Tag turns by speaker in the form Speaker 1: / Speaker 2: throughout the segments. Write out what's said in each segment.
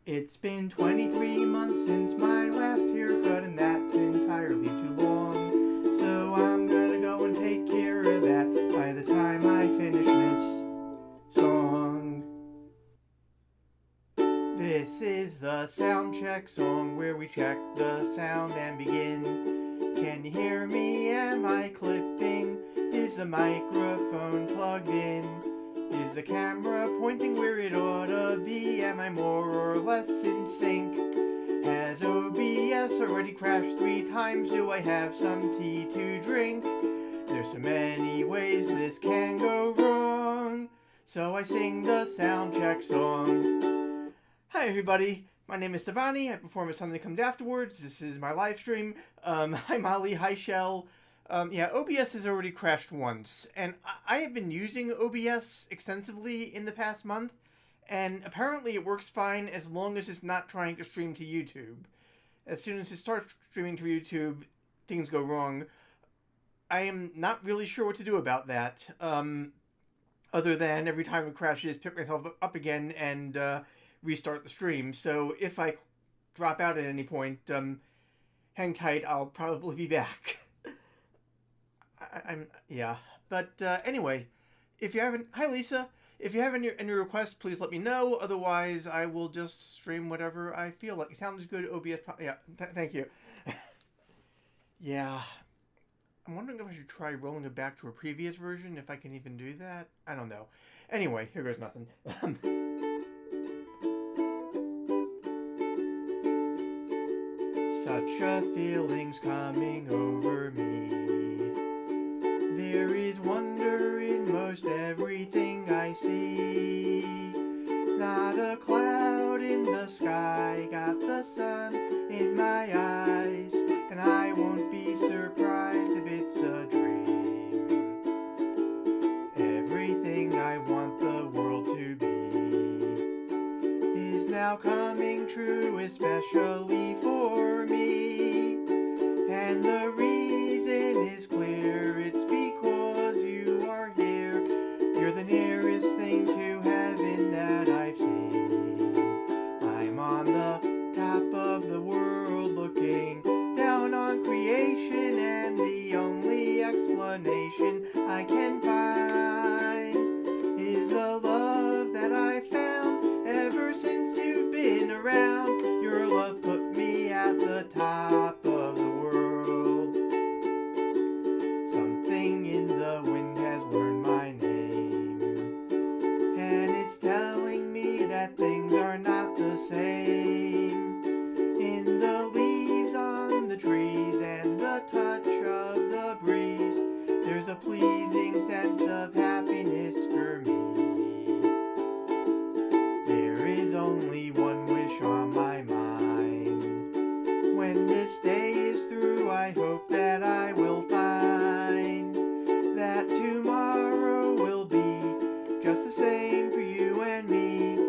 Speaker 1: It's been 23 months since my last haircut, and that's entirely too long. So I'm gonna go and take care of that by the time I finish this song. This is the sound check song where we check the sound and begin. Can you hear me? Am I clipping? Is the microphone plugged in? Is the camera pointing where it ought to be? Am I more or less in sync? Has OBS already crashed 3 times? Do I have some tea to drink? There's so many ways this can go wrong, so I sing the sound check song. Hi everybody, my name is Stevani. I perform as something that comes afterwards. This is my live stream. Hi Molly, hi Shell. Yeah, OBS has already crashed once, and I have been using OBS extensively in the past month, and apparently it works fine as long as it's not trying to stream to YouTube. As soon as it starts streaming to YouTube, things go wrong. I am not really sure what to do about that, other than every time it crashes, pick myself up again and restart the stream. So if I drop out at any point, hang tight, I'll probably be back. But anyway, if you haven't, hi Lisa, if you have any requests, please let me know. Otherwise, I will just stream whatever I feel like. It sounds good. OBS, thank you. Yeah, I'm wondering if I should try rolling it back to a previous version, if I can even do that. I don't know. Anyway, here goes nothing. Such a feeling's coming over me. There is wonder in most everything I see. Not a cloud in the sky, got the sun in my eyes, and I won't be surprised if it's a dream. Everything I want the world to be is now coming true, especially for me. And the reason is clear, it's because you are here. You're the nearest thing to heaven that I've seen. I'm on the top of the world looking down on creation, and the only explanation I can find is the love that I found ever since you've been around. Your love put me at the top of the world. Something in the wind has learned my name, and it's telling me that things are not the same. In the leaves on the trees and the touch of the breeze, there's a pleasing sense of happiness for me. There is only one wish on my mind. When this day is through, I hope that I will find that tomorrow will be just the same for you and me.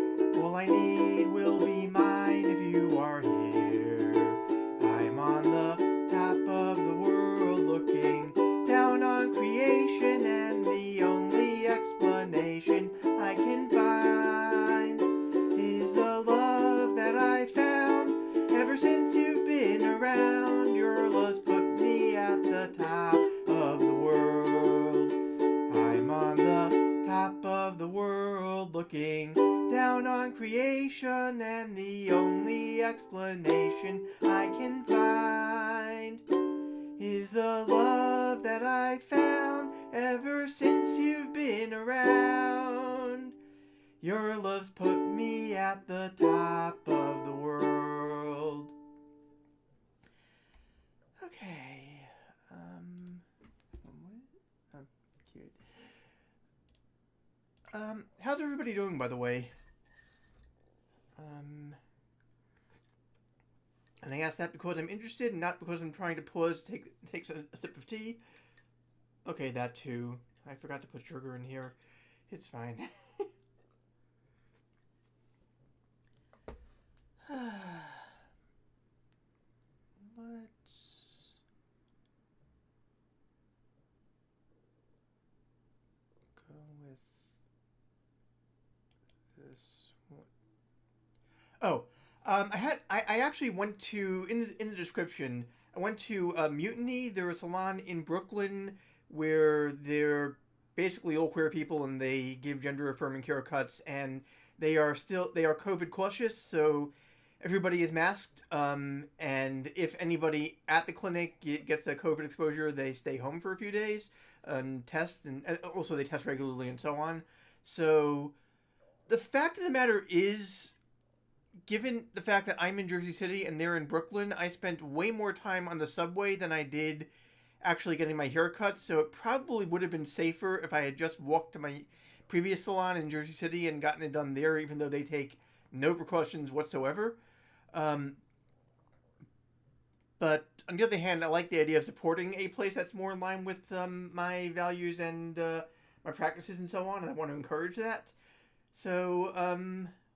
Speaker 1: All I need will be mine if you are here. I'm on the top of the world looking down on creation, and the only explanation I can find is the love that I found ever since you've been around. Your love's put me at the top of the world. I'm on the top of the world looking down on creation, and the only explanation I can find is the love that I found ever since you've been around. Your love's put me at the top of the world. Okay. Cute. How's everybody doing, by the way? And I ask that because I'm interested, and not because I'm trying to pause to take a sip of tea. Okay, that too. I forgot to put sugar in here. It's fine. Let's go with this one. Oh, I actually went to, in the description, I went to Mutiny. They're a salon in Brooklyn where they're basically all queer people and they give gender affirming haircuts, and they are COVID cautious, so everybody is masked. And if anybody at the clinic gets a COVID exposure, they stay home for a few days and test, and also they test regularly and so on. So the fact of the matter is, given the fact that I'm in Jersey City and they're in Brooklyn, I spent way more time on the subway than I did actually getting my hair cut, so it probably would have been safer if I had just walked to my previous salon in Jersey City and gotten it done there, even though they take no precautions whatsoever. But on the other hand, I like the idea of supporting a place that's more in line with my values and my practices and so on, and I want to encourage that. So,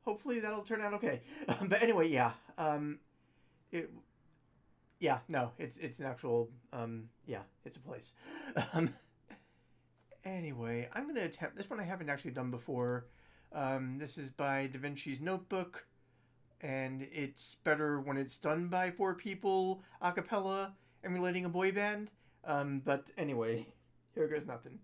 Speaker 1: hopefully that'll turn out okay. But anyway, yeah. It's an actual, it's a place. Anyway, I'm going to attempt, this one I haven't actually done before. This is by Da Vinci's Notebook, and it's better when it's done by 4 people, a cappella, emulating a boy band. But anyway, here goes nothing.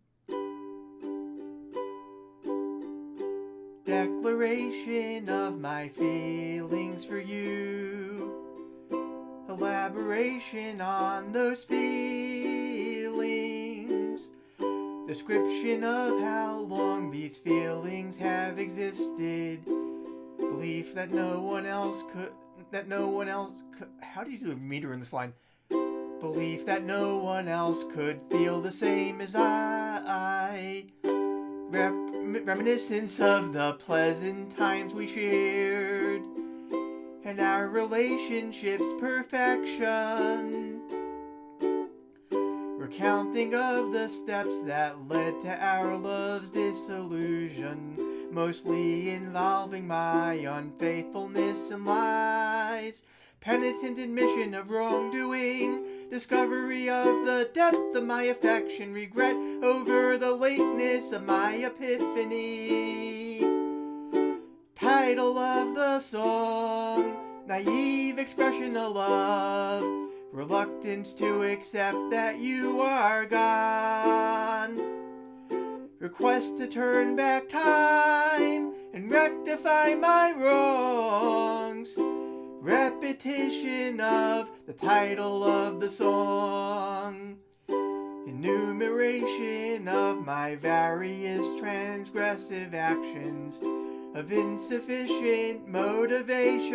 Speaker 1: Declaration of my feelings for you. Elaboration on those feelings. Description of how long these feelings have existed. Belief that no one else could, how do you do a meter in this line? Belief that no one else could feel the same as I. Reminiscence of the pleasant times we shared and our relationship's perfection. Recounting of the steps that led to our love's disillusion, mostly involving my unfaithfulness and lies. Penitent admission of wrongdoing, discovery of the depth of my affection, regret over the lateness of my epiphany. Title of the song, naive expression of love, reluctance to accept that you are gone. Request to turn back time and rectify my wrongs. Repetition of the title of the song. Enumeration of my various transgressive actions of insufficient motivation.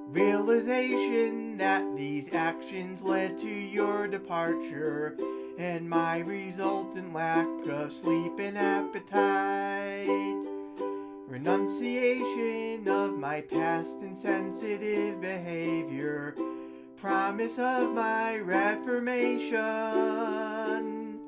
Speaker 1: Realization that these actions led to your departure and my resultant lack of sleep and appetite. Renunciation of my past insensitive behavior. Promise of my reformation.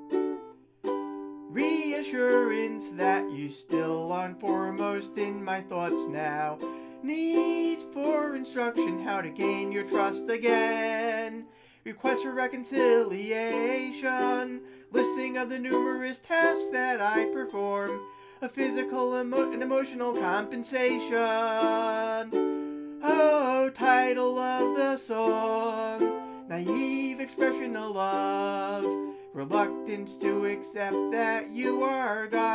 Speaker 1: Reassurance that you still are foremost in my thoughts now. Need for instruction how to gain your trust again. Request for reconciliation. Listing of the numerous tasks that I perform. A physical and emotional compensation. Oh, title of the song, naive expression of love, reluctance to accept that you are gone.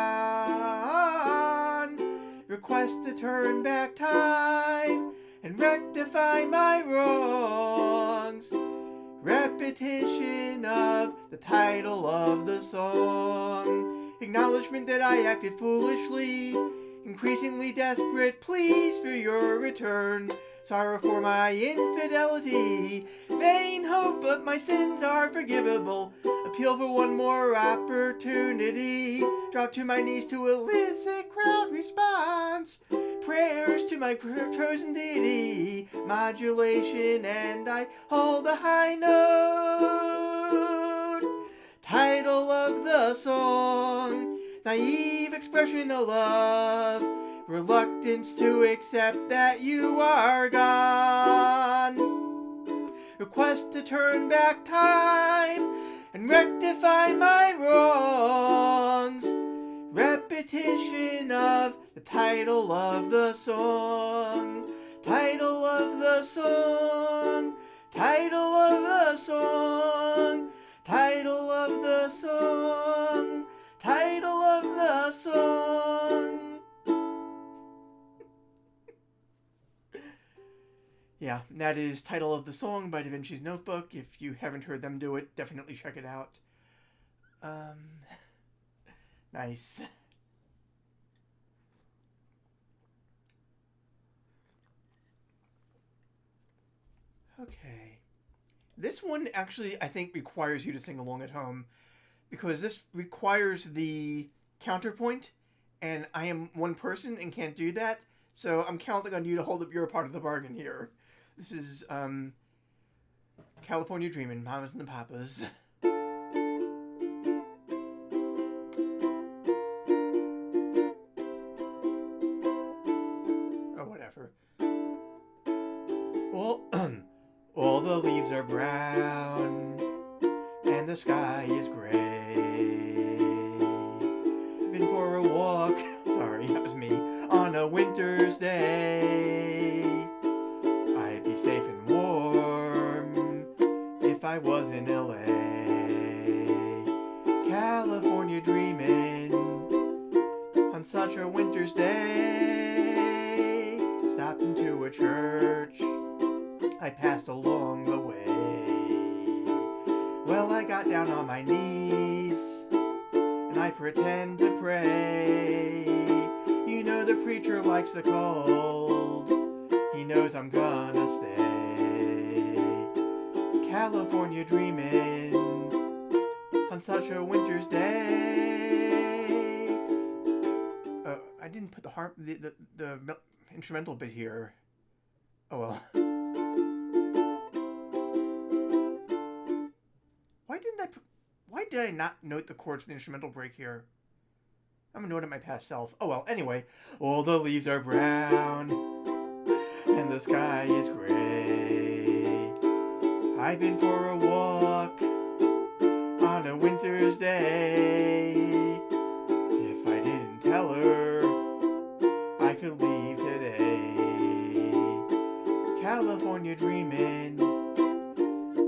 Speaker 1: Request to turn back time and rectify my wrongs. Repetition of the title of the song. Acknowledgement that I acted foolishly, increasingly desperate pleas for your return. Sorrow for my infidelity, vain hope but my sins are forgivable. Appeal for one more opportunity. Drop to my knees to elicit crowd response. Prayers to my chosen deity. Modulation and I hold a high note. Title of the song, naive expression of love, reluctance to accept that you are gone. Request to turn back time and rectify my wrongs. repetition of the title of the song. Title of the song. Title of the song. Title of the song. Title of the song. Yeah, that is Title of the Song by Da Vinci's Notebook. If you haven't heard them do it, definitely check it out. Nice. Okay. This one actually, I think, requires you to sing along at home, because this requires the counterpoint, and I am one person and can't do that, so I'm counting on you to hold up your part of the bargain here. This is, California Dreaming, Mamas and the Papas. Oh, whatever. All the leaves are brown, and the sky is gray. Been for a walk, sorry, that was me, on a winter's day. I'd be safe and warm if I was in LA. California dreaming on such a winter's day. Stopped into a church I passed along the way. Well, I got down on my knees and I pretend to pray. You know the preacher likes the cold. He knows I'm gonna stay. California dreaming on such a winter's day. I didn't put the instrumental bit here. Oh well. Why did I not note the chords for the instrumental break here? I'm gonna note it my past self. Oh well, anyway. All the leaves are brown and the sky is gray. I've been for a walk on a winter's day. If I didn't tell her, I could leave today. California dreaming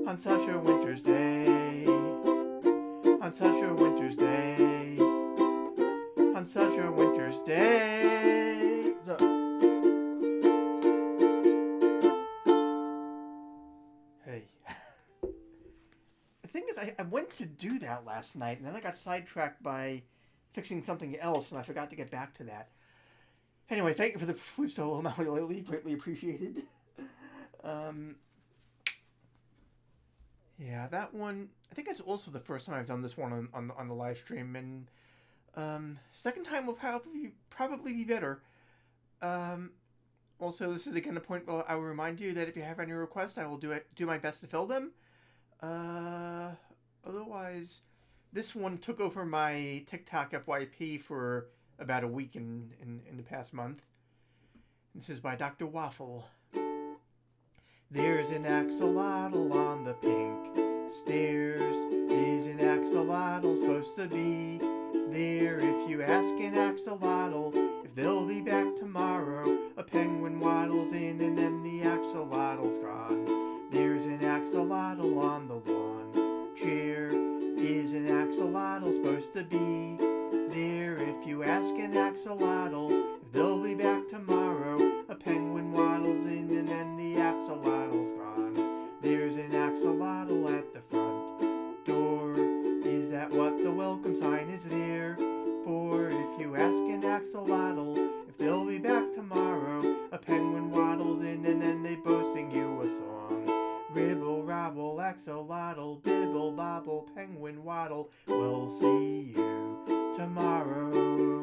Speaker 1: on such a winter's day. On such a winter's day. On such a winter's day. Hey. The thing is, I went to do that last night, and then I got sidetracked by fixing something else, and I forgot to get back to that. Anyway, thank you for the flute solo, Molly Lily. Greatly appreciated. Yeah, that one, I think it's also the first time I've done this one on the live stream, and second time will probably be better. Also, this is again a point where I will remind you that if you have any requests, I will do my best to fill them. Otherwise, this one took over my TikTok FYP for about a week in the past month. This is by Dr. Waffle. There's an axolotl on the pink stairs. Is an axolotl supposed to be there? If you ask an axolotl if they'll be back tomorrow, a penguin waddles in and then the axolotl's gone. There's an axolotl on the lawn chair. Is an axolotl supposed to be there? If you ask an axolotl if they'll be back tomorrow, a penguin waddles in and then the axolotl's gone. There's an axolotl at the front door. Is that what the welcome sign is there for? If you ask an axolotl if they'll be back tomorrow, a penguin waddles in and then they both sing you a song. Ribble, rabble, axolotl, bibble, bobble, penguin waddle. We'll see you tomorrow.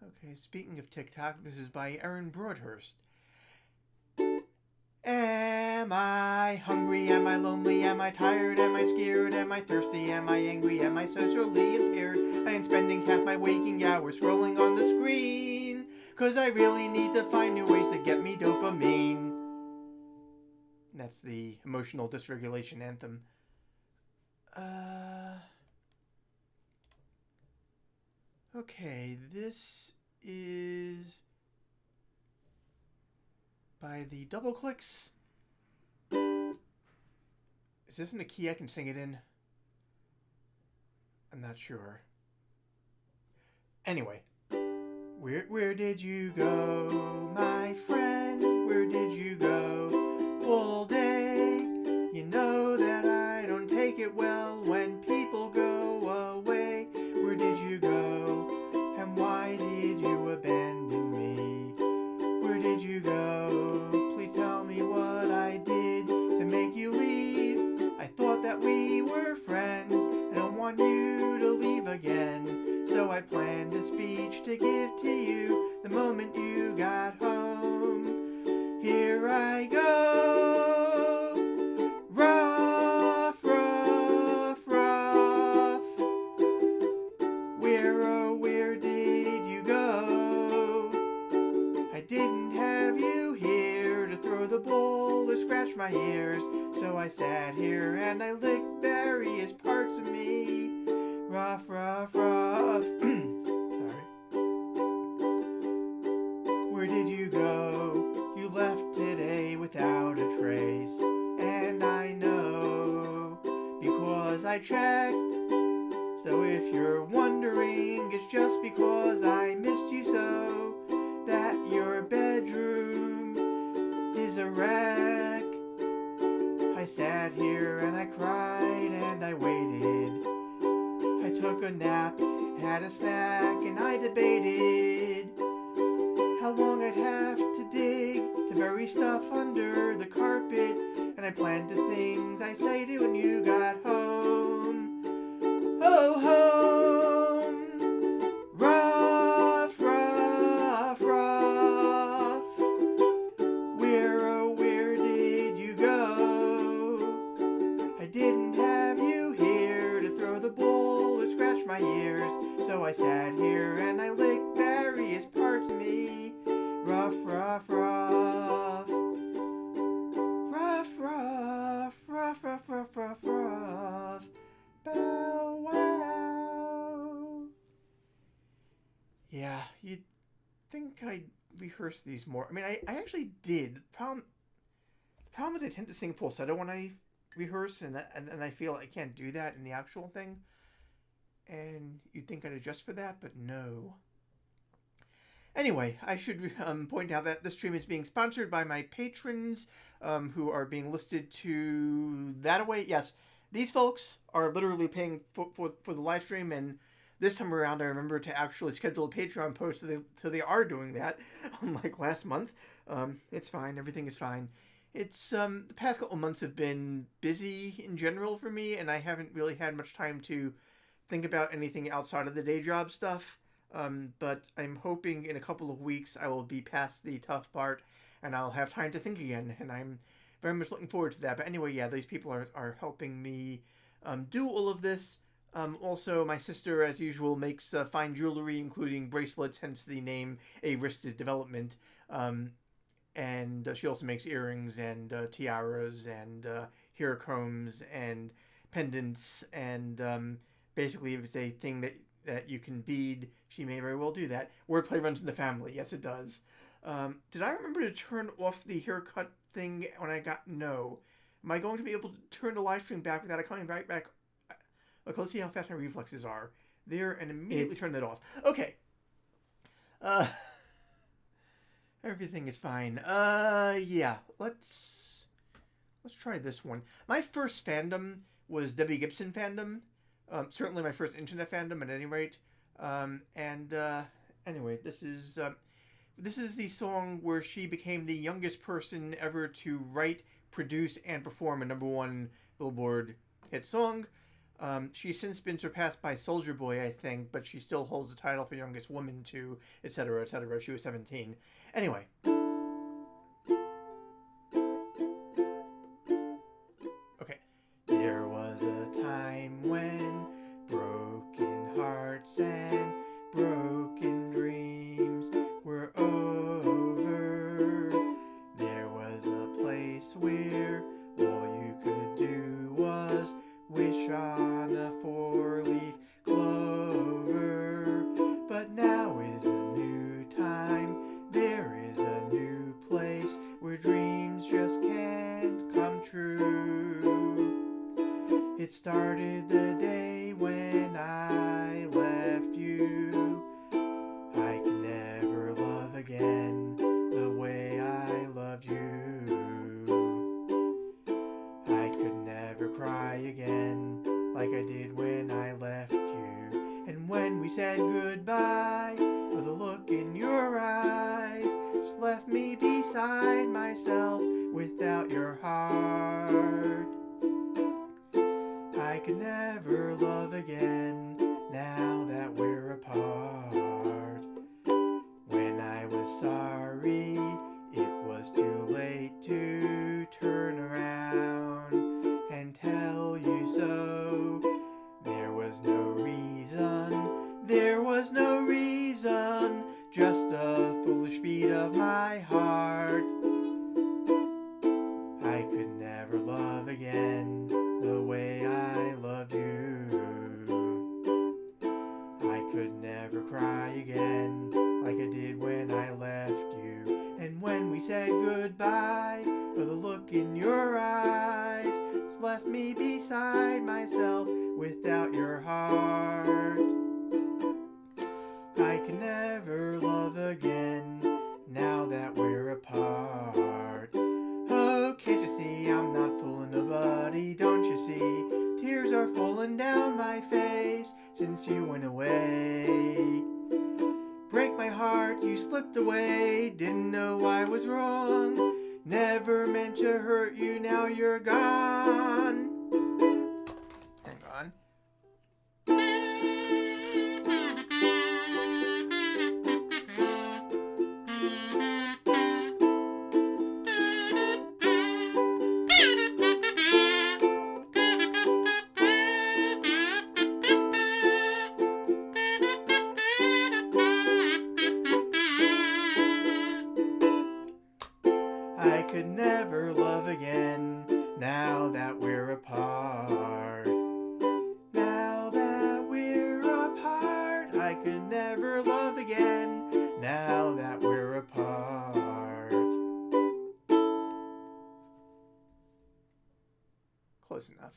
Speaker 1: Okay, speaking of TikTok, this is by Erin Broadhurst. Am I hungry? Am I lonely? Am I tired? Am I scared? Am I thirsty? Am I angry? Am I socially impaired? I am spending half my waking hours scrolling on the screen, 'cause I really need to find new ways to get me dopamine. That's the emotional dysregulation anthem. Okay, this is by the Double Clicks. Is this in a key I can sing it in? I'm not sure. Anyway, where did you go, my friend? Where did you go all day? You know that I don't take it well when people go away. Where did you go? And why did you abandon me? Where did you go? Please tell me what I did to make you leave. I thought that we were friends. I don't want you to leave again. So I planned a speech to give to you the moment you got home. Here I go. Rough, rough, rough. Where, oh, where did you go? I didn't have you here to throw the ball or scratch my ears. So I sat here and I licked various parts of me. Rough, rough, rough. Sorry. Where did you go? You left today without a trace. And I know, because I checked. So if you're wondering, it's just because I missed you so, that your bedroom is a wreck. I sat here and I cried and I waited. I took a nap, had a snack, and I debated how long I'd have to dig to bury stuff under the carpet. And I planned the things I say to when you got home. Oh, home. Rough, rough, rough. Where, oh, where did you go? I didn't have you here to throw the ball or scratch my ears. So I sat here and I licked various parts of me. Rough, rough, rough. Rough, rough, rough, rough, rough, rough, rough. Bow wow. Yeah, you'd think I'd rehearse these more. I mean, I actually did. The problem is I tend to sing falsetto when I rehearse, and I feel I can't do that in the actual thing. And you'd think I'd adjust for that, but no. Anyway, I should point out that this stream is being sponsored by my patrons, who are being listed to that away. Yes, these folks are literally paying for the live stream, and this time around I remember to actually schedule a Patreon post, so they are doing that, unlike last month. It's fine, everything is fine. It's, the past couple months have been busy in general for me, and I haven't really had much time to think about anything outside of the day job stuff. But I'm hoping in a couple of weeks I will be past the tough part and I'll have time to think again, and I'm very much looking forward to that. But anyway, yeah, these people are helping me do all of this. Also, my sister, as usual, makes fine jewelry, including bracelets, hence the name A Wristed Development. And she also makes earrings and tiaras and hair combs and pendants, and basically if it's a thing that you can bead, she may very well do that. Wordplay runs in the family. Yes, it does. Did I remember to turn off the haircut thing when I got... No. Am I going to be able to turn the live stream back without it coming right back? Look, let's see how fast my reflexes are. There, and immediately turn that off. Okay. Everything is fine. Yeah. Let's try this one. My first fandom was Debbie Gibson fandom. Certainly my first internet fandom, at any rate. Anyway, this is the song where she became the youngest person ever to write, produce, and perform a #1 Billboard hit song. She's since been surpassed by Soulja Boy, I think, but she still holds the title for youngest woman too, etc., etc. She was 17. Anyway. Okay. There was a time when broken hearts and broken dreams were over. There was a place where all you could do was wish on a 4-leaf clover. said goodbye, oh, the look in your eyes just left me beside myself without your heart. I could never love again now that we're apart. When I was sorry, it was too late to turn around and tell you so. There was no reason, just a foolish beat of my heart. I could never love again the way I loved you. I could never cry again like I did when I left you. And when we said goodbye, oh, the look in your eyes just left me beside myself without your heart. I can never love again now that we're apart. Oh, can't you see I'm not fooling nobody, don't you see? Tears are falling down my face since you went away. Break my heart, you slipped away, didn't know I was wrong. Never meant to hurt you, now you're gone. Hang on. I could never love again now that we're apart. Now that we're apart, I could never love again now that we're apart. Close enough.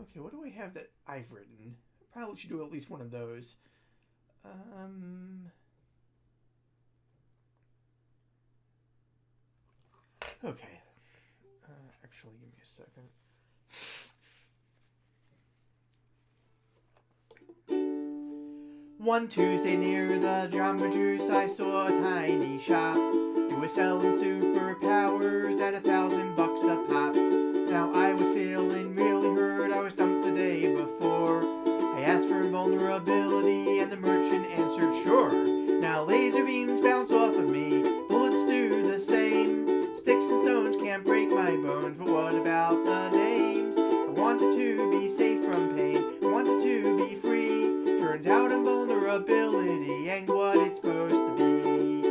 Speaker 1: Okay, what do I have that I've written? Probably should do at least one of those. Okay. Actually, give me a second. One Tuesday near the Jamba Juice, I saw a tiny shop. It was selling superpowers at $1,000 a pop. Now I was feeling really hurt, I was dumped the day before. I asked for invulnerability and the merchant answered sure. Now laser beams bounce off of me, bullets do the same. Sticks and stones can't break my bones, but what about the names? I wanted to be safe from pain, I wanted to be free. Turns out invulnerability ain't what it's supposed to be.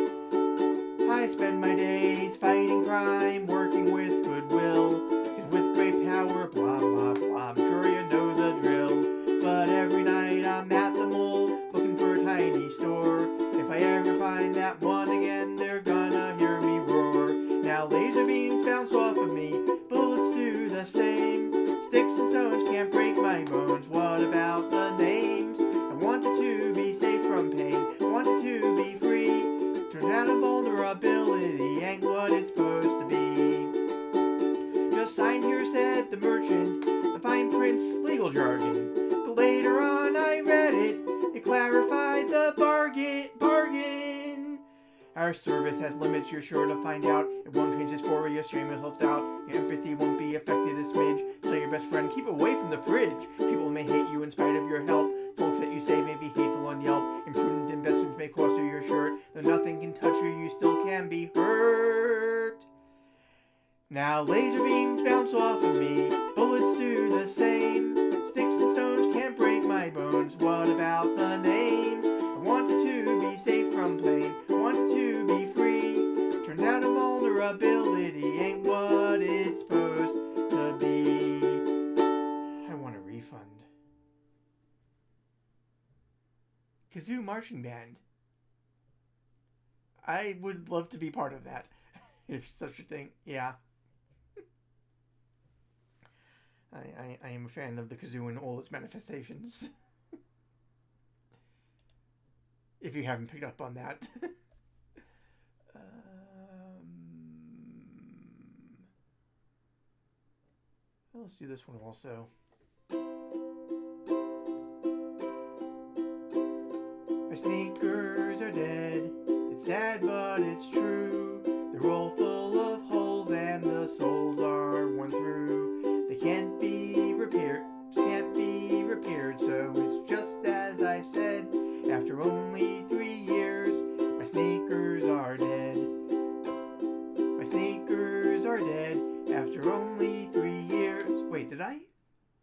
Speaker 1: I spend my days fighting crime, working with goodwill. Cause with great power, blah blah blah, I'm sure you know the drill. But every night I'm at the mall, looking for a tiny store. If I ever find that one again, they're gonna hear me roar. Now laser beams bounce off of me, bullets do the same. Sticks and stones can't break my bones, what about the names? I wanted to be safe from pain, I wanted to be free. Turns out invulnerability ain't what it's supposed to be. Just sign here, said the merchant, the fine print's legal jargon. But later on I read it, it clarified the bargain. Our service has limits, you're sure to find out. It won't change dysphoria, streamers helps out. Your empathy won't be affected a smidge. Tell your best friend, keep away from the fridge. People may hate you in spite of your help. Folks that you save may be hateful on Yelp. Imprudent investments may cost you your shirt. Though nothing can touch you, you still can be hurt. Now laser beams bounce off of me, bullets do the same. Sticks and stones can't break my bones, what about the names? I wanted to be safe from pain, I wanted to be free. Turns out invulnerability ain't what it's supposed to be. I want a refund. Kazoo Marching Band. I would love to be part of that, if such a thing, yeah. I am a fan of the kazoo in all its manifestations. If you haven't picked up on that. Let's do this one also. sneakers are dead. It's sad, but it's true. They're all full of holes and the soles are worn through. They can't be repaired, so it's just as I said. After only 3 years, my sneakers are dead. My sneakers are dead after only 3 years. Wait, did I?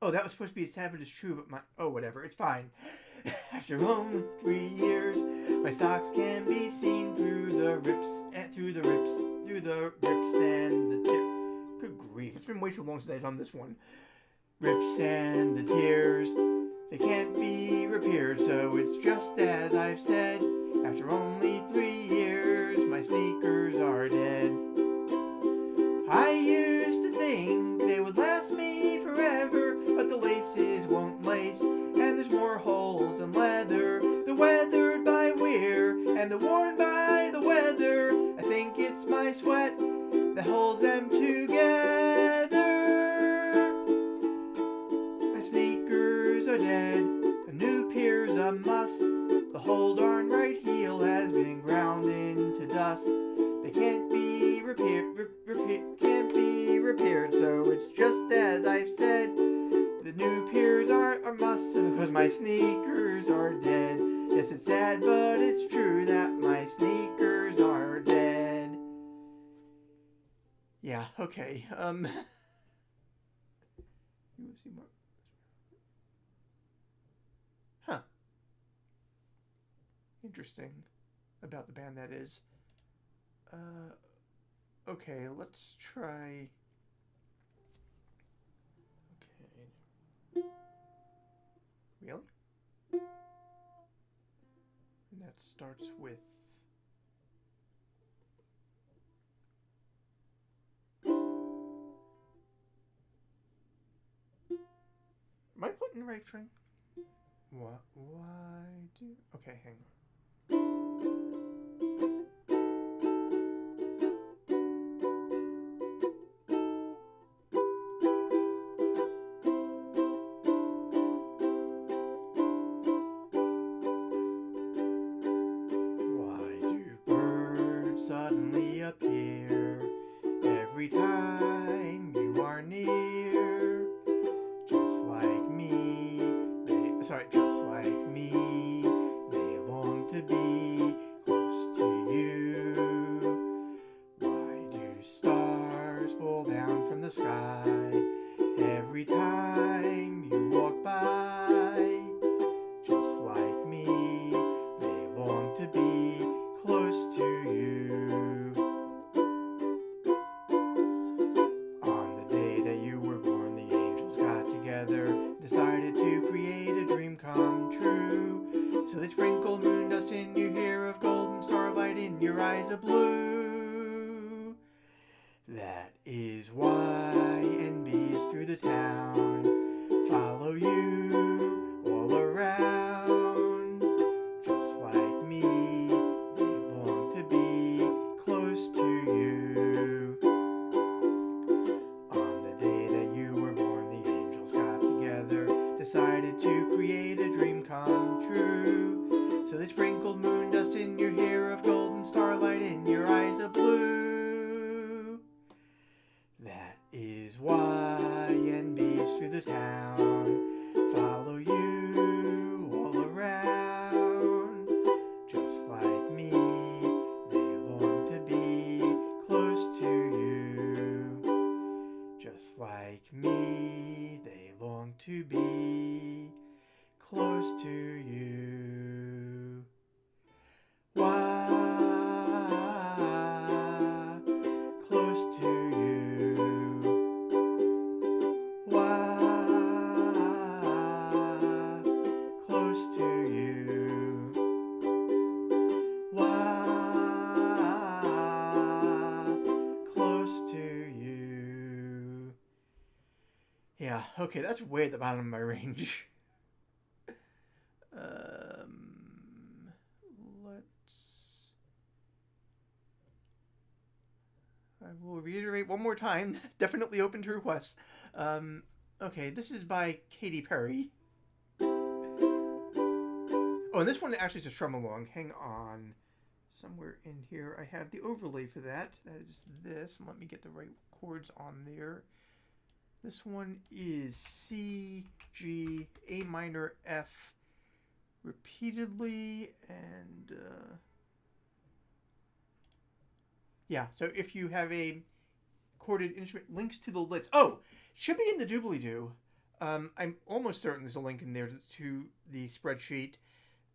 Speaker 1: Oh, that was supposed to be sad, but it's true, but my... Oh, whatever, it's fine. After only 3 years, my socks can be seen through the rips and the tears. Good grief, it's been way too long since I've done this one. Rips and the tears, they can't be repaired, so it's just as I've said. After only 3 years, my sneakers are dead. I used to think they would last me forever, but the laces won't lace, and there's more holes than leather. The weathered by wear, and the worn by the weather. I think it's my sweat that holds them together. My sneakers are dead, a new pair's a must. The whole darn right heel has been ground into dust. They can't be repaired, so it's just as I've said. The new pairs are a must, because my sneakers are dead. Yes, it's sad, but it's true that my sneakers are dead. Yeah, okay, You want to see more? Huh. Interesting about the band that is. Okay, let's try... Okay. Really? And that starts with... Am I putting the right string? What? Why do... Okay, hang on. Suddenly appear every time you are near. Just like me, they long to be close to you. Why do stars fall down from the sky every time you walk by? Just like me, they long to be close to you. On the day that you were born, the angels got together, decided to create a dream come true. So they sprinkled moon dust in your hair of golden starlight, in your eyes of blue. That is why NBs through the town follow you all around. Just like me, close to you. On the day that you were born, the angels got together, decided to create a dream come true. So they sprinkled moon dust in your hair of golden starlight, in your eyes of blue. That is why NBs through the town follow you all around. Just like me, just like me, they long to be close to you. Why close to you? Why close to you? Why close to you? Yeah, okay, that's way at the bottom of my range. I will reiterate one more time, definitely open to requests. Okay, this is by Katy Perry. Oh, Oh, and this one actually is a Strum-Along. Hang on. Somewhere in here I have the overlay for that. That is this. And let me get the right chords on there. This one is C, G, A minor, F repeatedly. And yeah, so if you have a chorded instrument, links to the list. Oh, should be in the doobly-doo. I'm almost certain there's a link in there to the spreadsheet.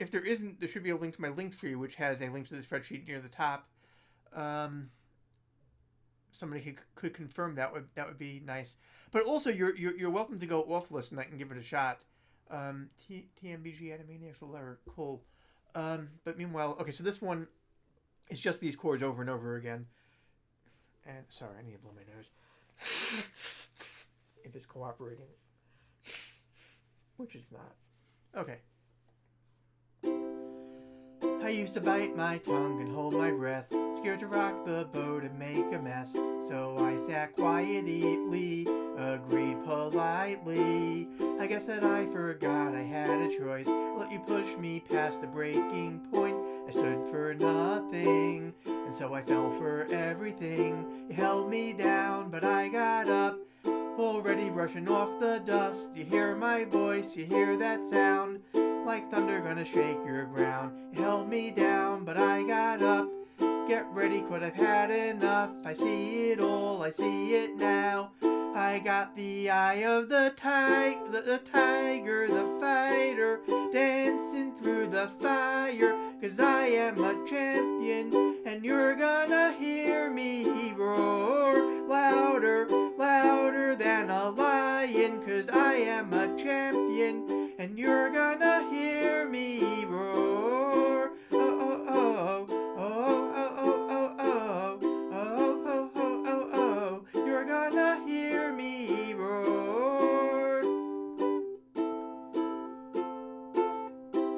Speaker 1: If there isn't, there should be a link to my Linktree, which has a link to the spreadsheet near the top. Somebody could confirm that would be nice. But also, you're welcome to go off list and I can give it a shot. TMBG Animaniacs will ever cool. But meanwhile, okay, so this one is just these chords over and over again. And sorry, I need to blow my nose. If it's cooperating, which it's not. Okay. I used to bite my tongue and hold my breath, scared to rock the boat and make a mess. So I sat quietly, agreed politely. I guess that I forgot I had a choice. Let you push me past the breaking point. I stood for nothing, and so I fell for everything. You held me down, but I got up, already brushing off the dust. You hear my voice, you hear that sound, like thunder gonna shake your ground. You held me down, but I got up. Get ready, 'cause I've had enough. I see it all, I see it now. I got the eye of the tiger, the fighter, dancing through the fire. 'Cause I am a champion, and you're gonna hear me roar louder, louder than a lion. 'Cause I am a champion, and you're gonna hear me roar. Oh, oh, oh, oh, oh, oh, oh, oh, oh, oh, oh, oh, oh, you're gonna hear me roar.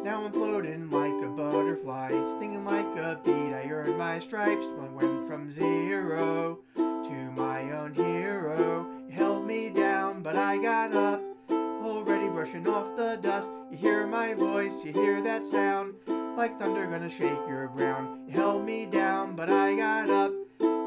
Speaker 1: Now I'm floating like a butterfly, stinging like a bee. I earned my stripes, I went from zero to my own hero. You held me down, but I got up, already brushing off the dust. You hear my voice, you hear that sound, like thunder gonna shake your ground. You held me down, but I got up.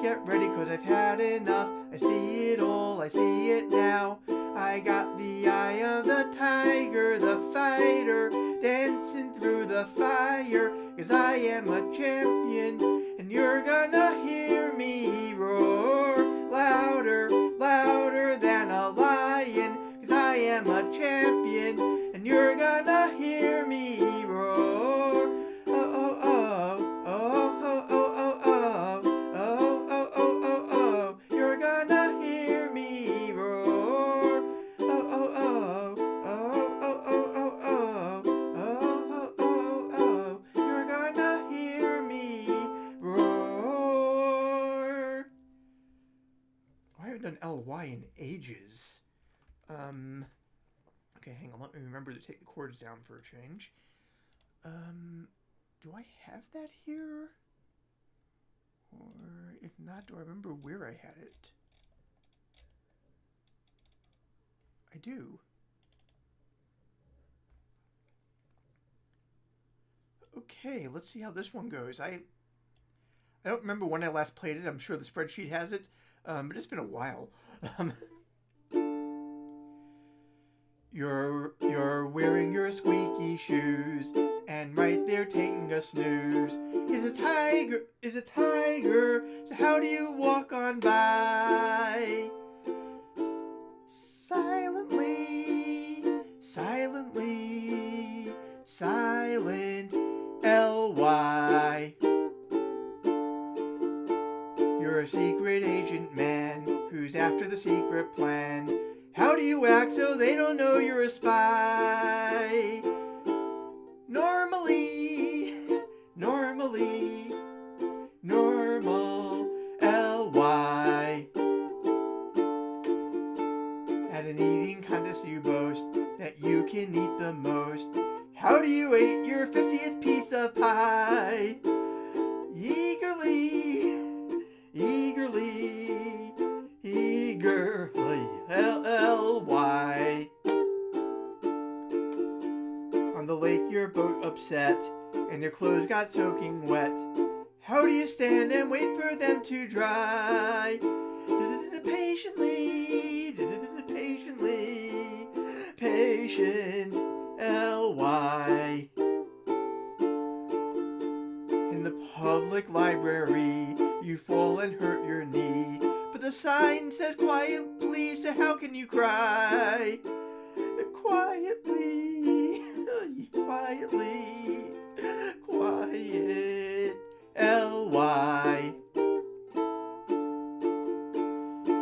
Speaker 1: Get ready, 'cause I've had enough. I see it all, I see it now. I got the eye of the tiger, the fighter, dancing through the fire. 'Cause I am a champion, and you're gonna hear me roar louder, louder than a lion. 'Cause I am a champion, and you're gonna hear me roar. Oh, oh, oh, oh, oh, oh, oh, oh, oh, oh, oh, oh, oh, you're gonna hear me roar. Oh, oh, oh, oh, oh, oh, oh, oh, oh, oh, oh, oh, you're gonna hear me roar. I haven't done LY in ages. Okay, hang on, let me remember to take the chords down for a change. Do I have that here? Or if not, do I remember where I had it? I do. Okay, let's see how this one goes. I don't remember when I last played it. I'm sure the spreadsheet has it, but it's been a while. You're wearing your squeaky shoes, and right there taking a snooze is a tiger, so how do you walk on by? Silently, silently, silent LY. You're a secret agent man who's after the secret plan. How do you act so they don't know you're a spy? Normally, normal LY. At an eating contest you boast that you can eat the most. How do you eat your 50th piece of pie? Eagerly, LLY. On the lake your boat upset, your clothes got soaking wet. How do you stand and wait for them to dry? Patiently, patiently, patient, L-Y. In the public library, you fall and hurt your knee, but the sign says quiet, please, so how can you cry? Quietly, quietly, quiet, L-Y.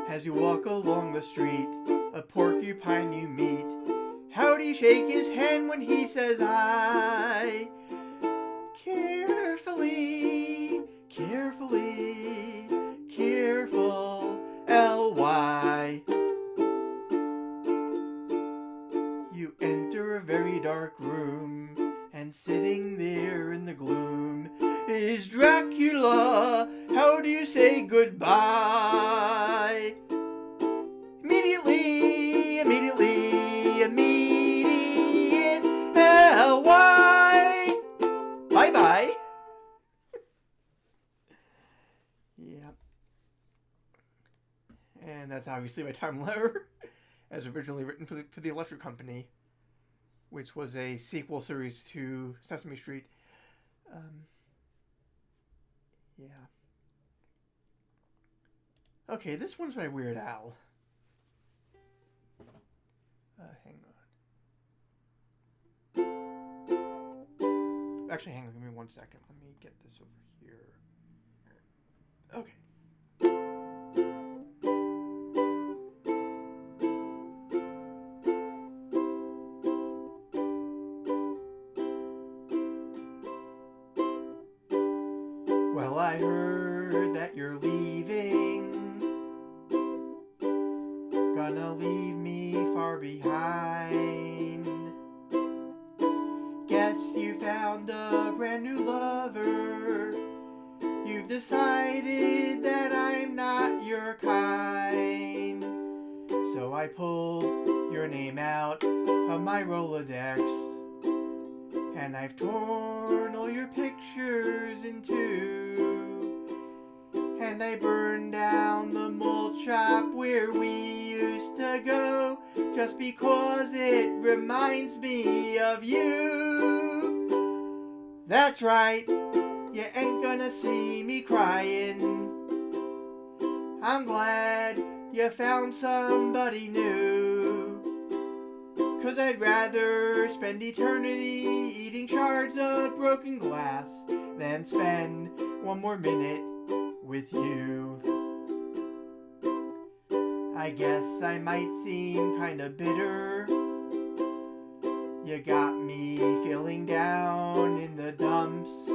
Speaker 1: As you walk along the street, a porcupine you meet. How do you shake his hand when he says hi? Carefully, carefully, careful, L-Y. You enter a very dark room, and sitting there in the gloom is Dracula. How do you say goodbye? Immediately, immediately, immediate, L-Y. Bye-bye. Yep. And that's obviously my time letter, as originally written for the Electric Company, which was a sequel series to Sesame Street. Yeah. Okay, this one's by Weird Al. Hang on. Actually, hang on. Give me 1 second. Let me get this over here. Okay. Well, I heard that you're leaving. Gonna leave me far behind. Guess you found a brand new lover. You've decided that I'm not your kind. So I pulled your name out of my Rolodex, and I've torn all your pictures in two. And I burned down the malt shop where we used to go, just because it reminds me of you. That's right, you ain't gonna see me crying. I'm glad you found somebody new, 'cause I'd rather spend eternity eating shards of broken glass than spend one more minute with you. I guess I might seem kinda bitter. You got me feeling down in the dumps,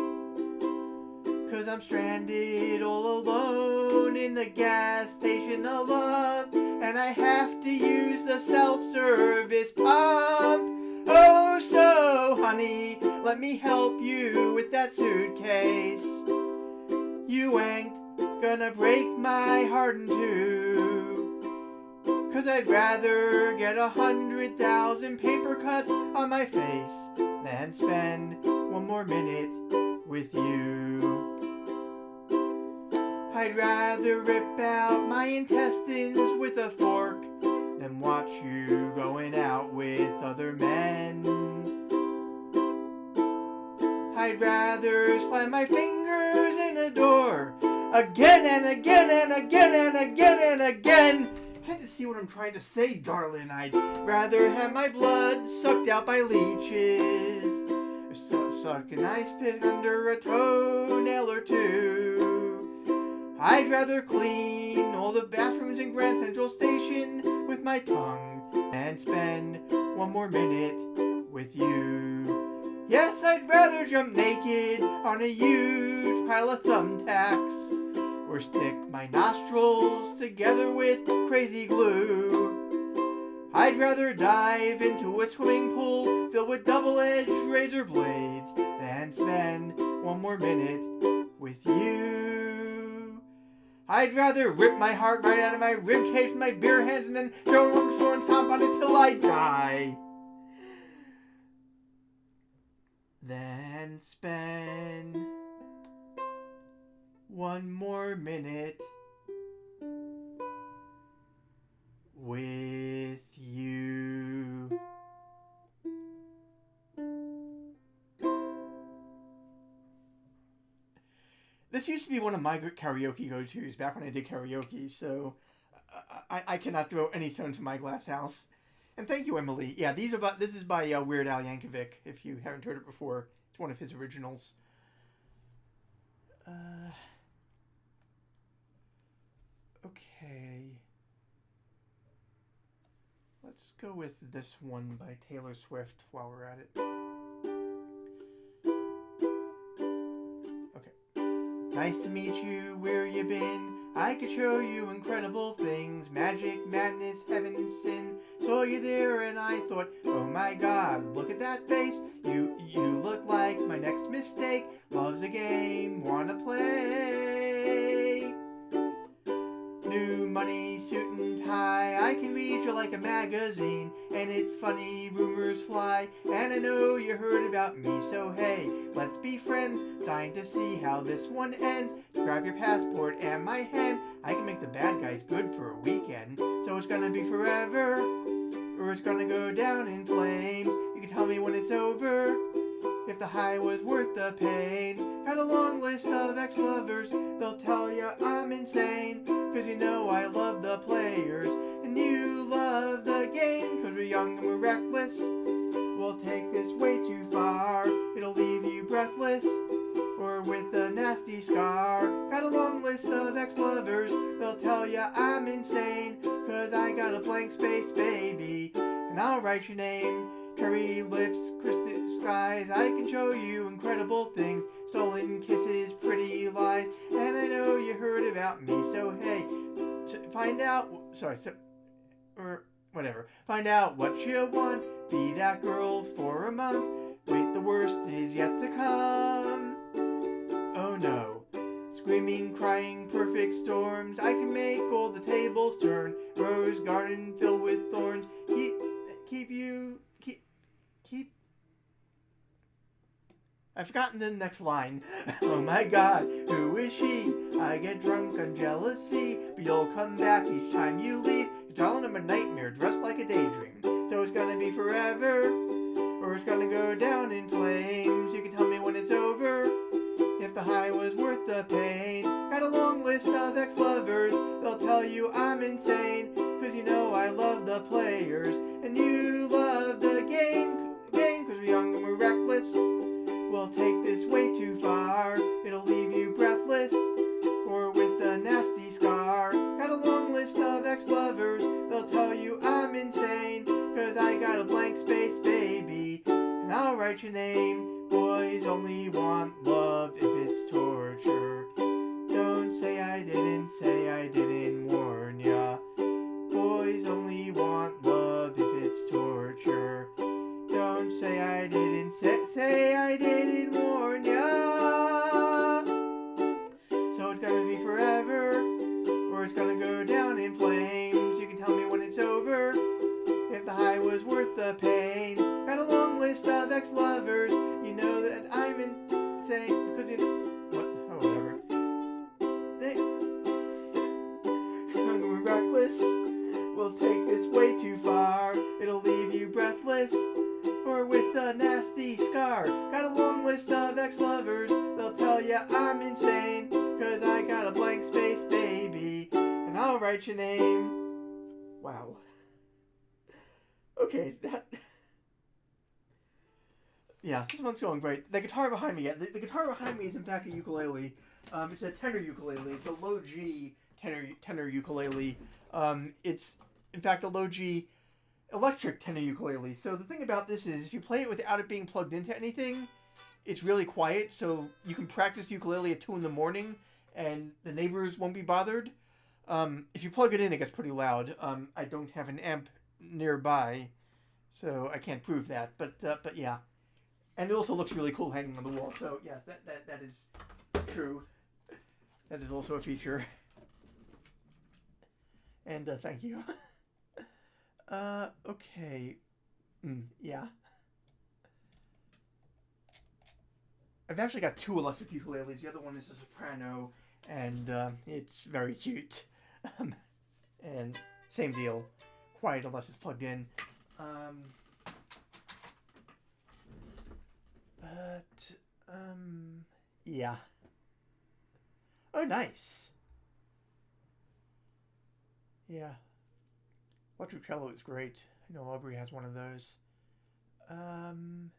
Speaker 1: 'cause I'm stranded all alone in the gas station of love, and I have to use the self-service pump. Oh, so honey, let me help you with that suitcase. You ain't gonna break my heart in two, 'cause I'd rather get 100,000 paper cuts on my face than spend one more minute with you. I'd rather rip out my intestines with a fork than watch you going out with other men. I'd rather slam my fingers in a door again and again and again and again and again. Can't you see what I'm trying to say, darling? I'd rather have my blood sucked out by leeches, or suck an ice pick under a toenail or two. I'd rather clean all the bathrooms in Grand Central Station with my tongue and spend one more minute with you. Yes, I'd rather jump naked on a huge pile of thumbtacks, or stick my nostrils together with crazy glue. I'd rather dive into a swimming pool filled with double-edged razor blades than spend one more minute with you. I'd rather rip my heart right out of my ribcage with my bare hands and then throw it on the floor and stomp on it till I die. than spend one more minute with you. This used to be one of my karaoke go-tos back when I did karaoke, so I cannot throw any stone to my glass house. And thank you, Emily. Yeah, this is by Weird Al Yankovic, if you haven't heard it before. It's one of his originals. Okay. Let's go with this one by Taylor Swift while we're at it. Okay. Nice to meet you, where you been? I could show you incredible things. Magic, madness, heaven, sin. Saw you there and I thought, oh my god, look at that face. You look like my next mistake. Loves a game, wanna play. New money, suit and tie. I can read you like a magazine. And it's funny, rumors fly. And I know you heard about me, so hey, let's be friends. Dying to see how this one ends. Grab your passport and my hand. I can make the bad guys good for a weekend. So it's gonna be forever, or it's gonna go down in flames. You can tell me when it's over, if the high was worth the pain. Got a long list of ex-lovers, they'll tell you I'm insane. Cause you know I love the players, and you love the game. Cause we're young and we're reckless, we'll take this way too far. It'll leave you breathless, or with a nasty scar. Got a long list of ex-lovers, they'll tell you I'm insane. Cause I got a blank space, baby, and I'll write your name. Cherry lips, crystal skies, I can show you incredible things. Stolen kisses, pretty lies, and I know you heard about me, so hey, find out, find out what you want. Be that girl for a month. Wait, the worst is yet to come. Oh no. Screaming, crying, perfect storms. I can make all the tables turn. Rose garden filled with thorns. Keep. I've forgotten the next line. Oh my god, who is she? I get drunk on jealousy, but you'll come back each time you leave. You're telling him a nightmare dressed like a daydream. So it's gonna be forever, or it's gonna go down in flames. You can tell me when it's over, if the high was worth the pain. Got a long list of ex-lovers, they'll tell you I'm insane. Cause you know I love the players, and you love the game. Cause we're young and we're reckless, we'll take this way too far. It'll leave you breathless, or with a nasty scar. Got a long list of ex-lovers, they'll tell you I'm insane. Cause I got a blank space, baby, and I'll write your name. Boys only want love if it's torture. Don't say I didn't warn ya. Boys only want love if it's torture. Don't say I didn't say I didn't warn ya. So it's gonna be forever, or it's gonna go down in flames. You can tell me when it's over, if the high was worth the pain. Got a long list of ex-lovers, you know that I'm insane. Because you know, whatever. We're reckless, we'll take this way too far. It'll leave you breathless, or with a nasty scar. Got a long list of ex-lovers, they'll tell you I'm insane. Cause I got a blank space, baby, and I'll write your name. Wow. Okay, yeah, this one's going great. The guitar behind me, the guitar behind me is in fact a ukulele. It's a tenor ukulele. It's a low G tenor ukulele. It's in fact a low G electric tenor ukulele. So the thing about this is, if you play it without it being plugged into anything, it's really quiet. So you can practice ukulele at 2 a.m. and the neighbors won't be bothered. If you plug it in, it gets pretty loud. I don't have an amp nearby, so I can't prove that. But yeah, and it also looks really cool hanging on the wall. So yes, that is true. That is also a feature. And thank you. Okay. Yeah. I've actually got 2 electric ukuleles. The other one is a soprano, and it's very cute. And same deal, quiet unless it's plugged in. Yeah. Oh, nice. Yeah. Electric cello is great. I know Aubrey has one of those. And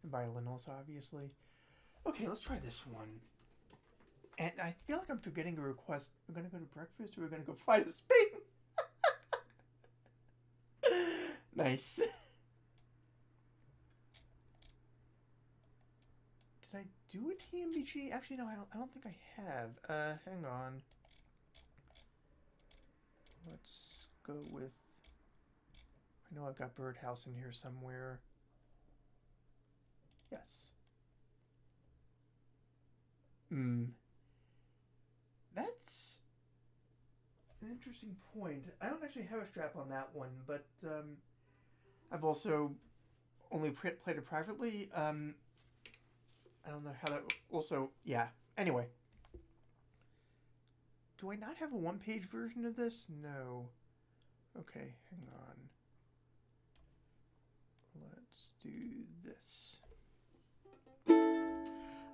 Speaker 1: violin also, obviously. Okay, let's try this one. And I feel like I'm forgetting a request. We're gonna go to breakfast, or we're gonna go fly to Spain. Nice. Did I do a TMBG? Actually, no, I don't think I have. Hang on. Let's go with... I know I've got Birdhouse in here somewhere. Yes. That's an interesting point. I don't actually have a strap on that one, but I've also only played it privately. I don't know how that... Also, yeah. Anyway. Do I not have a one-page version of this? No. Okay, hang on. Let's do this.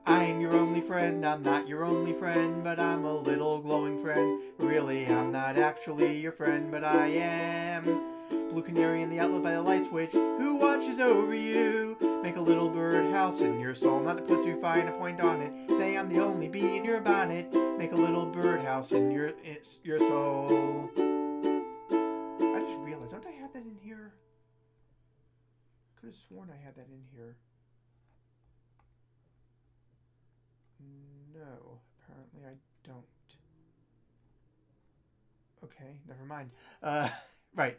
Speaker 1: I'm your only friend, I'm not your only friend, but I'm a little glowing friend. Really, I'm not actually your friend, but I am. Blue canary in the outlet by the light switch, who watches over you? Make a little birdhouse in your soul, not to put too fine a point on it. Say I'm the only bee in your bonnet. Make a little birdhouse in your soul. I just realized, don't I have that in here? I could have sworn I had that in here. No, apparently I don't. Okay, never mind. Right.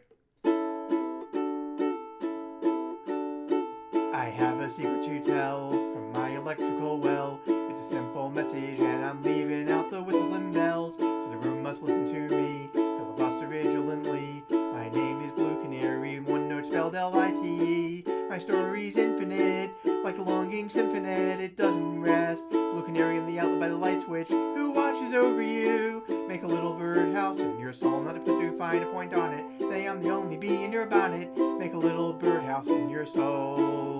Speaker 1: I have a secret to tell from my electrical well. It's a simple message and I'm leaving out the whistles and bells, so the room must listen to me, filibuster vigilantly. My name is Blue Canary, one note spelled L-I-T-E. My story's infinite, like a longing symphony, it doesn't rest. Blue canary in the outlet by the light switch, who watches over you? Make a little birdhouse in your soul, not to put too fine a point on it. Say I'm the only bee in your bonnet. Make a little birdhouse in your soul.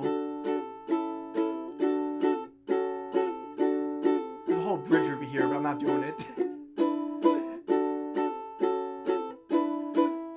Speaker 1: There's a whole bridge over here, but I'm not doing it.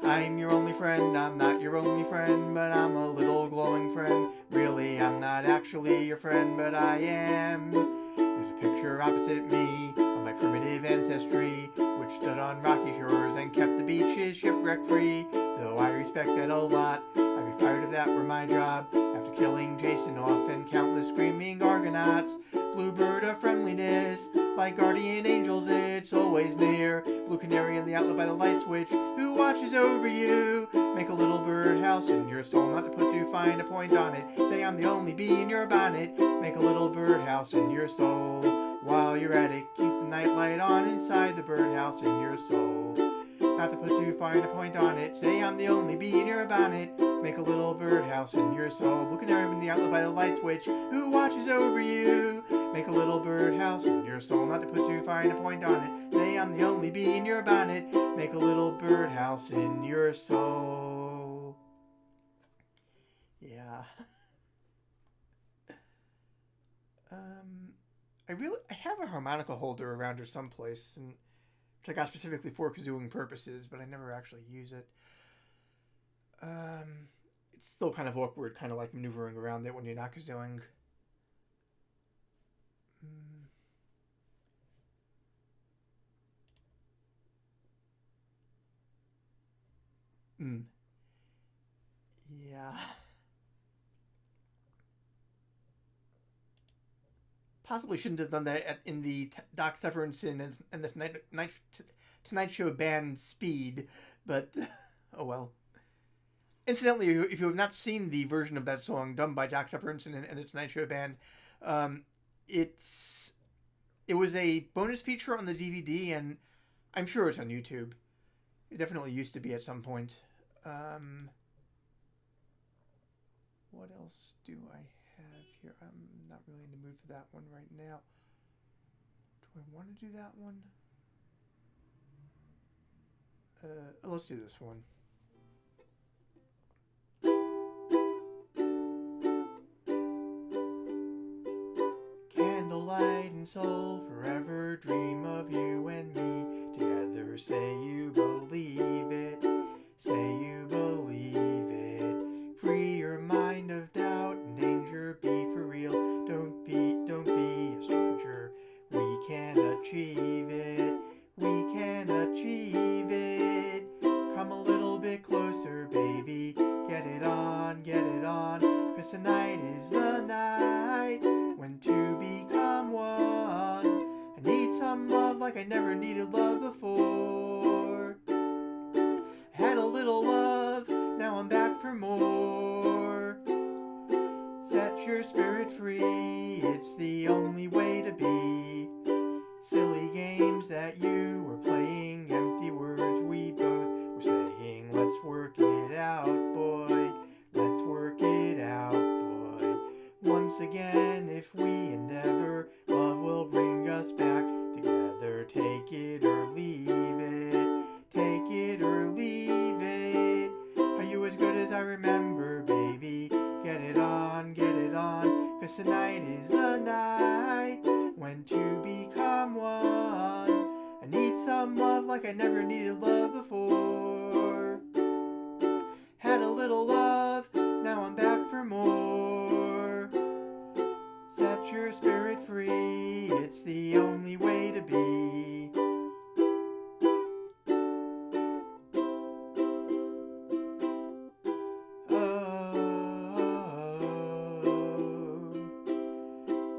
Speaker 1: I'm your only friend, I'm not your only friend, but I'm a little glowing friend. Really, I'm not actually your friend, but I am. There's a picture opposite me of my primitive ancestry, which stood on rocky shores and kept the beaches shipwreck-free. Though I respect that a lot, I'd be fired if that were my job. After killing Jason off and countless screaming Argonauts, bluebird of friendliness, like guardian angels, it's always near. Blue canary in the outlet by the light switch, who watches over you? Make a little birdhouse in your soul, not to put too fine a point on it. Say I'm the only bee in your bonnet. Make a little birdhouse in your soul. While you're at it, keep the nightlight on inside the birdhouse in your soul. Not to put too fine a point on it. Say I'm the only bee in your bonnet. Make a little birdhouse in your soul. Blue canary in the outlet by the light switch, who watches over you? Make a little birdhouse in your soul, not to put too fine a point on it. Say I'm the only bee in your bonnet. Make a little birdhouse in your soul. Yeah. I have a harmonica holder around here someplace, and which I got specifically for kazooing purposes, but I never actually use it. It's still kind of awkward, kind of like maneuvering around it when you're not kazooing. Yeah. Possibly shouldn't have done that in the Doc Severinsen and the Tonight Show band Speed, but oh well. Incidentally, if you have not seen the version of that song done by Doc Severinsen and the Tonight Show band, it was a bonus feature on the DVD, and I'm sure it's on YouTube. It definitely used to be at some point. What else do I have here? I'm not really in the mood for that one right now. Do I want to do that one? Let's do this one. Candlelight and soul, forever dream of you and me. Together say you believe it, say you believe it. Free your mind of doubt and danger, be for real. Don't be a stranger. We can achieve it, we can achieve it. Come a little bit closer, baby. Get it on, 'cause tonight is the night when two become one. I need some love like I never needed love before. I had a little love, now I'm back for more. Set your spirit free, it's the only way to be. Silly games that you were playing, empty words we both were saying. Let's work it out, boy. Let's work it out, boy. Once again, if we endeavor, love will bring us back together. Take it or leave it. Take it or leave it. Are you as good as I remember, baby? Get it on, 'cause tonight is the night when two become one. I need some love like I never needed love before. Had a little love, now I'm back for more. Set your spirit free, it's the only way to be.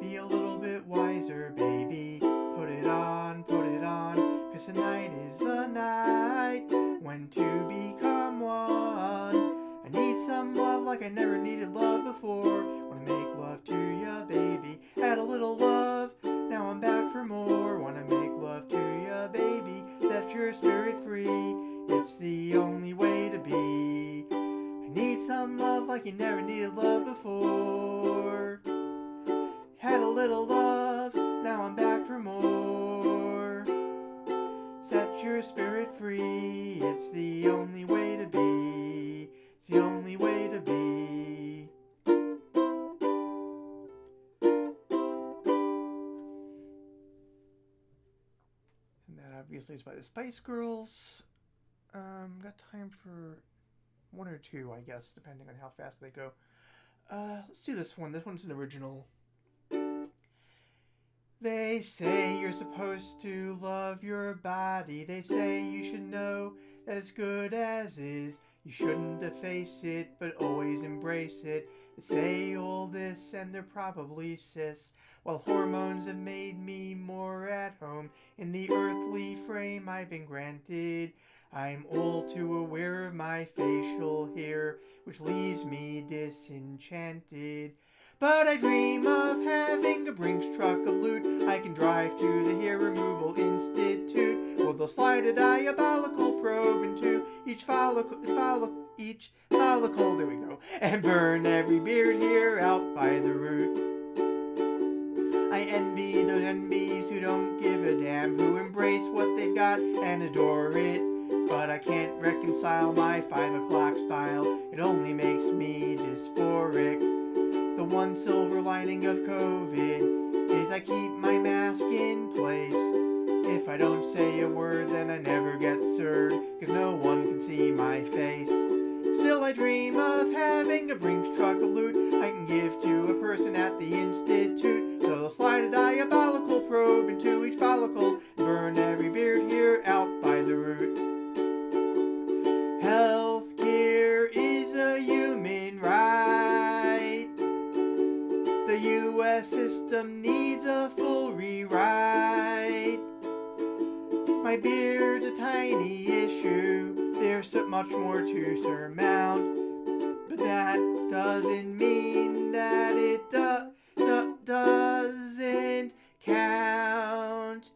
Speaker 1: Be a little bit wiser, baby. Put it on, 'cause tonight is the night when two become one. I need some love like I never needed love before. Wanna make love to ya, baby. Had a little love, now I'm back for more. Wanna make love to ya, baby. Set your spirit free, it's the only way to be. I need some love like you never needed love before. Had a little love, now I'm back for more. Set your spirit free, it's the only way to be. It's the only way to be. And that obviously is by the Spice Girls. Got time for one or two, I guess, depending on how fast they go. Let's do this one. This one's an original. They say you're supposed to love your body. They say you should know that it's good as is. You shouldn't deface it, but always embrace it. They say all this and they're probably cis. While hormones have made me more at home in the earthly frame I've been granted. I'm all too aware of my facial hair, which leaves me disenchanted. But I dream of having a Brinks Truck of loot I can drive to the Hair Removal Institute. Well, they'll slide a diabolical probe into each follicle, there we go, and burn every beard hair out by the root. I envy those envies who don't give a damn, who embrace what they've got and adore it. But I can't reconcile my 5 o'clock style, it only makes me dysphoric. The one silver lining of COVID is I keep my mask in place. If I don't say a word, then I never get served, 'cause no one can see my face. Still I dream of having a Brinks Truck of loot I can give to a person at the Institute. So they'll slide a diabolical probe into each follicle and burn every beard hair out by the root. Healthcare is a human right. The U.S. system needs a full rewrite. My beard's a tiny issue, there's so much more to surmount. But that doesn't mean that it doesn't count.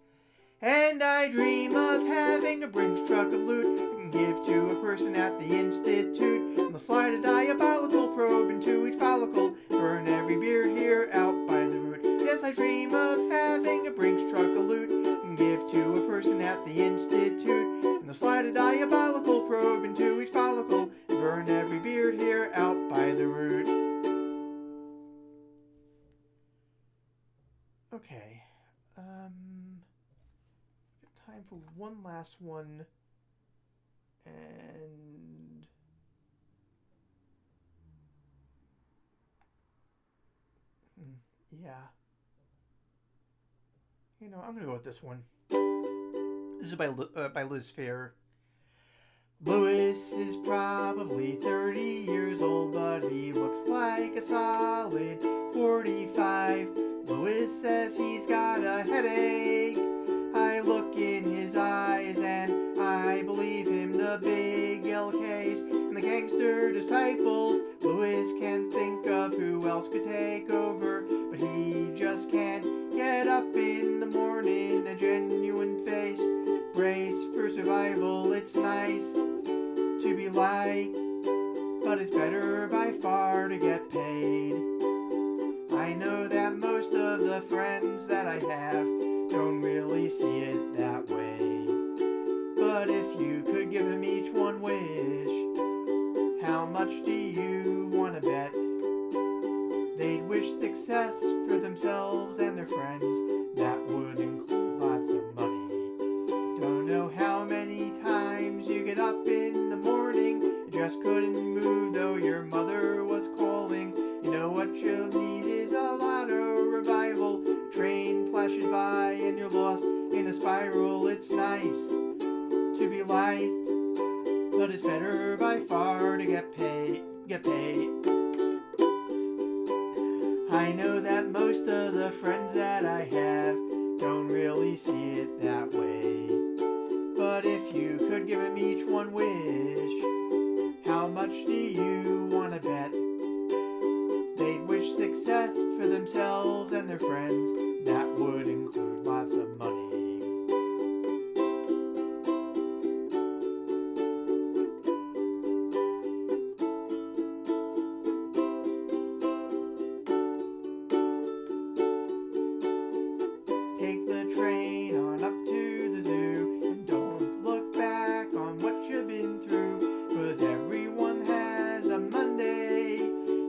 Speaker 1: And I dream of having a Brinks Truck of loot I can give to a person at the Institute. And they'll slide a diabolical probe into each follicle, burn every beard here out by the root. Yes, I dream of having a Brinks Truck, a loot, and give to a person at the institute. And they'll slide a diabolical probe into each follicle, and burn every beard here out by the root. Okay, time for one last one, and yeah, you know, I'm gonna go with this one. This is by Liz Fair. Louis is probably 30 years old, but he looks like a solid 45. Louis says he's got a headache. I look in his eyes and I believe him. The big LKs and the gangster disciples. Louis can't think of who else could take over, but he just can't get up in the morning. A genuine face, brace for survival. It's nice to be liked, but it's better by far to get paid. I know that most of the friends that I have don't really see it that way. But if you could give them each one wish, how much do you want to bet? They'd wish success for themselves and their friends. That would include lots of money. Don't know how many times you get up in the morning, you just couldn't move though your mother was calling. You know what you'll need is a lot of revival. A train flashes by and you're lost in a spiral. It's nice to be liked, but it's better by far to get paid. I know that most of the friends that I have don't really see it that way. But if you could give them each one wish, how much do you want to bet? They'd wish success for themselves and their friends. That would include lots of money. Take the train on up to the zoo, and don't look back on what you've been through, 'cause everyone has a Monday.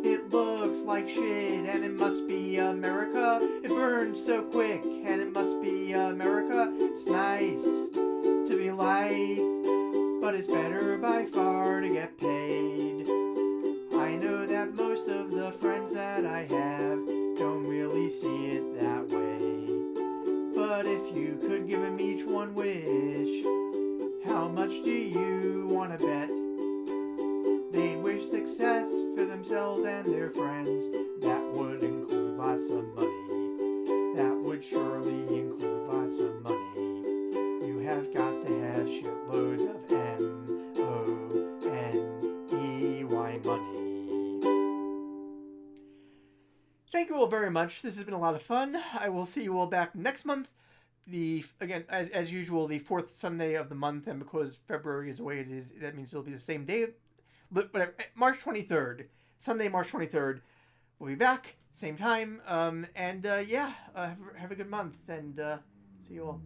Speaker 1: It looks like shit and it must be America. It burns so quick and it must be America. It's nice to be liked, but it's better by far to get paid. I know that most of the friends that I have don't really see it that way. But if you could give them each one wish, how much do you want to bet? They'd wish success for themselves and their friends. That would include lots of money. That would surely include lots of money. You have got to have shitloads of money. Thank you all very much. This has been a lot of fun. I will see you all back next month. Again, as usual, the fourth Sunday of the month, and because February is the way it is, that means it'll be the same day. Whatever, March 23rd, Sunday, March 23rd. We'll be back, same time, have a good month, and see you all.